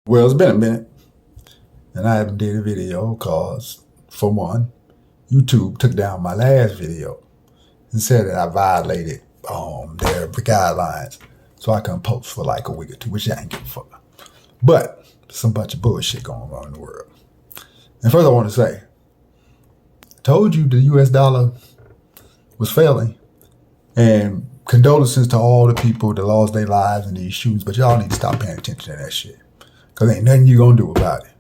Well, it's been a minute, and I haven't did a video because, for one, YouTube took down my last video and said that I violated their guidelines, so I couldn't post for like a week or two, which I ain't give a fuck. But some bunch of bullshit going on in the world. And first, I want to say, I told you the U.S. dollar was failing, and condolences to all the people that lost their lives in these shootings. But y'all need to stop paying attention to that shit. Because ain't nothing you gonna do about it.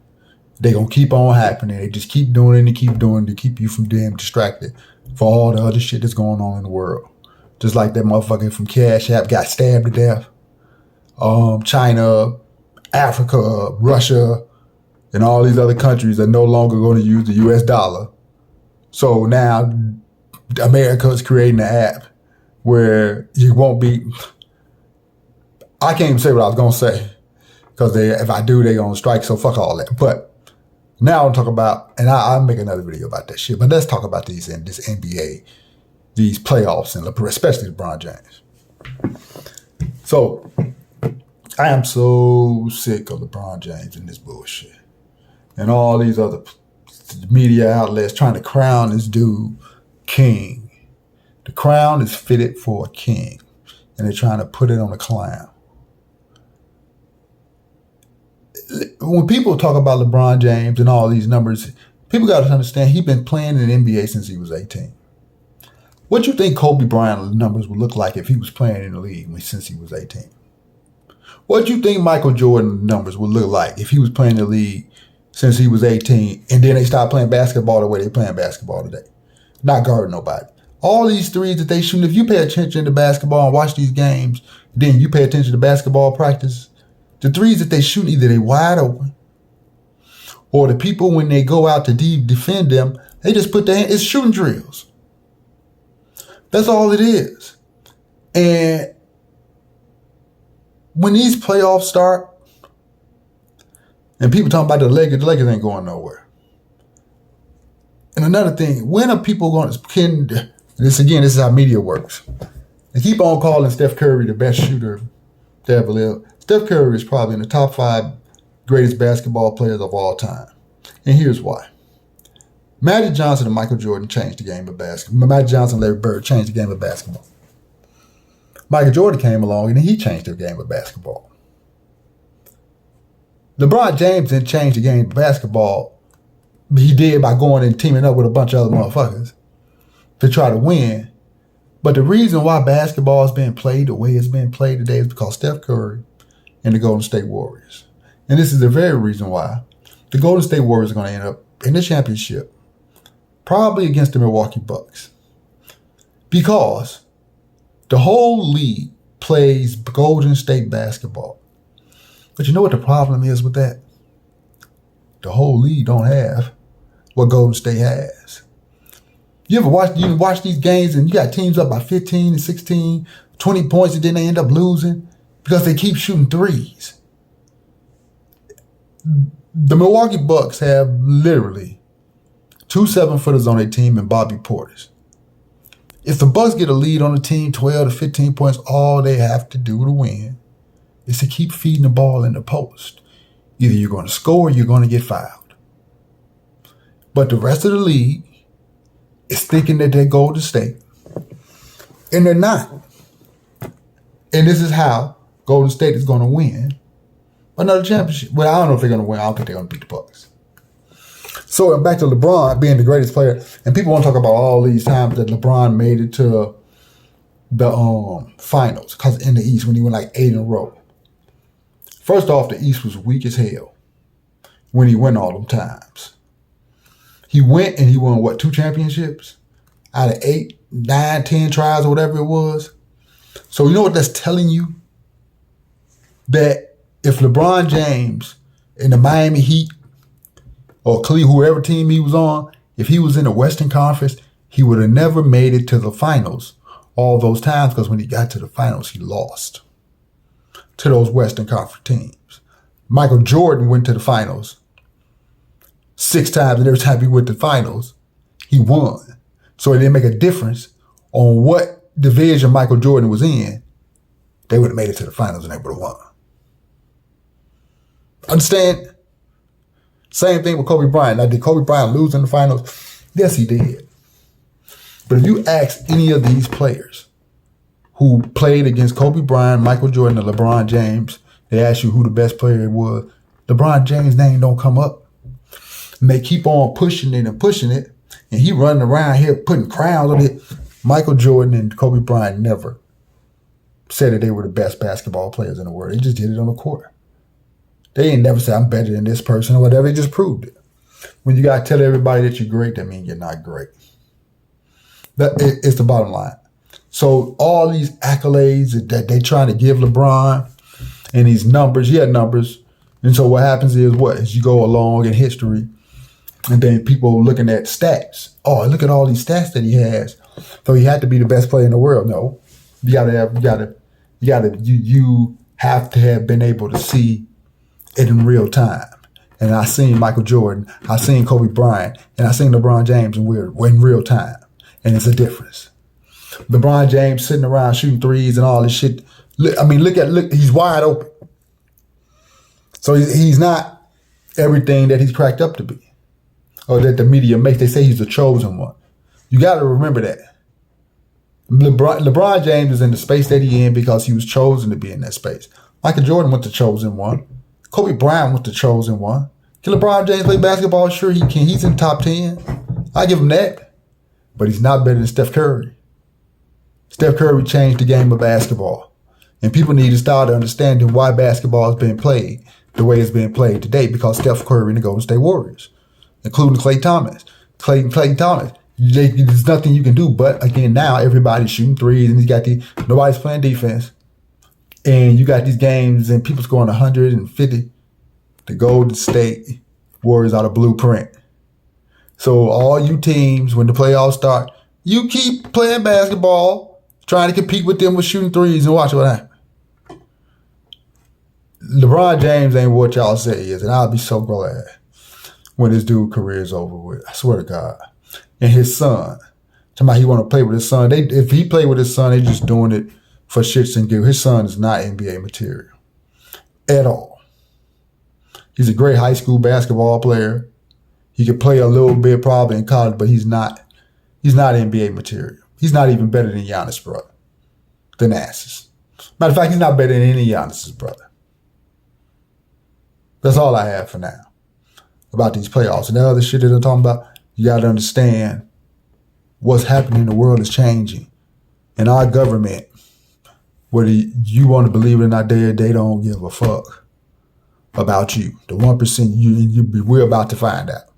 They gonna keep on happening. They just keep doing it and keep doing it to keep you from being distracted for all the other shit that's going on in the world. Just like that motherfucker from Cash App got stabbed to death. China, Africa, Russia, and all these other countries are no longer going to use the US dollar. So now America is creating an app where you won't be... I can't even say what I was gonna say. Because if I do, they're going to strike, so fuck all that. But now I'll talk about, and I'll make another video about that shit, but let's talk about this NBA, these playoffs, and especially LeBron James. So, I am so sick of LeBron James and this bullshit. And all these other media outlets trying to crown this dude king. The crown is fitted for a king, and they're trying to put it on a clown. When people talk about LeBron James and all these numbers, people got to understand he's been playing in the NBA since he was 18. What do you think Kobe Bryant's numbers would look like if he was playing in the league since he was 18? What do you think Michael Jordan's numbers would look like if he was playing in the league since he was 18 and then they stopped playing basketball the way they're playing basketball today? Not guarding nobody. All these threes that they shoot, if you pay attention to basketball and watch these games, then you pay attention to basketball practice, the threes that they shoot, either they wide open, or the people, when they go out to defend them, they just put their hand, it's shooting drills. That's all it is. And when these playoffs start, and people talking about the Lakers ain't going nowhere. And another thing, when are people going to, this is how media works. They keep on calling Steph Curry the best shooter to ever live. Steph Curry is probably in the top 5 greatest basketball players of all time. And here's why. Magic Johnson and Michael Jordan changed the game of basketball. Magic Johnson and Larry Bird changed the game of basketball. Michael Jordan came along and he changed the game of basketball. LeBron James didn't change the game of basketball. But he did by going and teaming up with a bunch of other motherfuckers to try to win. But the reason why basketball is being played the way it's being played today is because Steph Curry and the Golden State Warriors. And this is the very reason why the Golden State Warriors are going to end up in the championship, probably against the Milwaukee Bucks. Because the whole league plays Golden State basketball. But you know what the problem is with that? The whole league don't have what Golden State has. You watch these games and you got teams up by 15 and 16, 20 points, and then they end up losing because they keep shooting threes. The Milwaukee Bucks have literally 2 7-footers on their team and Bobby Portis. If the Bucks get a lead on the team, 12 to 15 points, all they have to do to win is to keep feeding the ball in the post. Either you're going to score or you're going to get fouled. But the rest of the league is thinking that they're Golden State. And they're not. And this is how Golden State is going to win another championship. Well, I don't know if they're going to win. I don't think they're going to beat the Bucks. So back to LeBron being the greatest player. And people want to talk about all these times that LeBron made it to the finals. Because in the East, when he went like 8 in a row. First off, the East was weak as hell when he went all them times. He went and he won, 2 championships? Out of 8, 9, 10 tries or whatever it was. So you know what that's telling you? That if LeBron James in the Miami Heat or whoever team he was on, if he was in the Western Conference, he would have never made it to the finals all those times, because when he got to the finals, he lost to those Western Conference teams. Michael Jordan went to the finals 6 times, and every time he went to the finals, he won. So it didn't make a difference on what division Michael Jordan was in. They would have made it to the finals and they would have won. Understand? Same thing with Kobe Bryant. Now, did Kobe Bryant lose in the finals? Yes, he did. But if you ask any of these players who played against Kobe Bryant, Michael Jordan, and LeBron James, they ask you who the best player was, LeBron James' name don't come up. And they keep on pushing it, and he running around here putting crowns on it. Michael Jordan and Kobe Bryant never said that they were the best basketball players in the world. They just did it on the court. They ain't never said, I'm better than this person or whatever. They just proved it. When you got to tell everybody that you're great, that means you're not great. It's the bottom line. So all these accolades that they trying to give LeBron and these numbers, he had numbers. And so what happens is what? As you go along in history, and then people looking at stats. Oh, look at all these stats that he has. So he had to be the best player in the world. No. You have to have been able to see it in real time. And I seen Michael Jordan, I seen Kobe Bryant, and I seen LeBron James in real time. And it's a difference. LeBron James sitting around shooting threes and all this shit. Look, he's wide open. So he's not everything that he's cracked up to be. Or that the media makes. They say he's the chosen one. You got to remember that. LeBron James is in the space that he in because he was chosen to be in that space. Michael Jordan was the chosen one. Kobe Bryant was the chosen one. Can LeBron James play basketball? Sure he can. He's in top 10. I give him that. But he's not better than Steph Curry. Steph Curry changed the game of basketball. And people need to start understanding why basketball is being played the way it's being played today, because Steph Curry and the Golden State Warriors, including Klay Thomas. Klay Thomas. There's nothing you can do. But again, now everybody's shooting threes and nobody's playing defense. And you got these games and people scoring 150. The Golden State Warriors are the blueprint. So all you teams, when the playoffs start, you keep playing basketball, trying to compete with them with shooting threes, and watch what happens. LeBron James ain't what y'all say he is, and I'll be so glad when this dude's career is over with. I swear to God. And his son, somebody he want to play with his son. If he play with his son, they just doing it for shits and giggles. His son is not NBA material at all. He's a great high school basketball player. He could play a little bit probably in college, but he's not NBA material. He's not even better than Giannis' brother, Thanasis. Matter of fact, he's not better than any Giannis' brother. That's all I have for now about these playoffs. And the other shit that I'm talking about, you got to understand what's happening in the world is changing. And our government, whether you want to believe it or not, they don't give a fuck about you. The 1%, we're about to find out.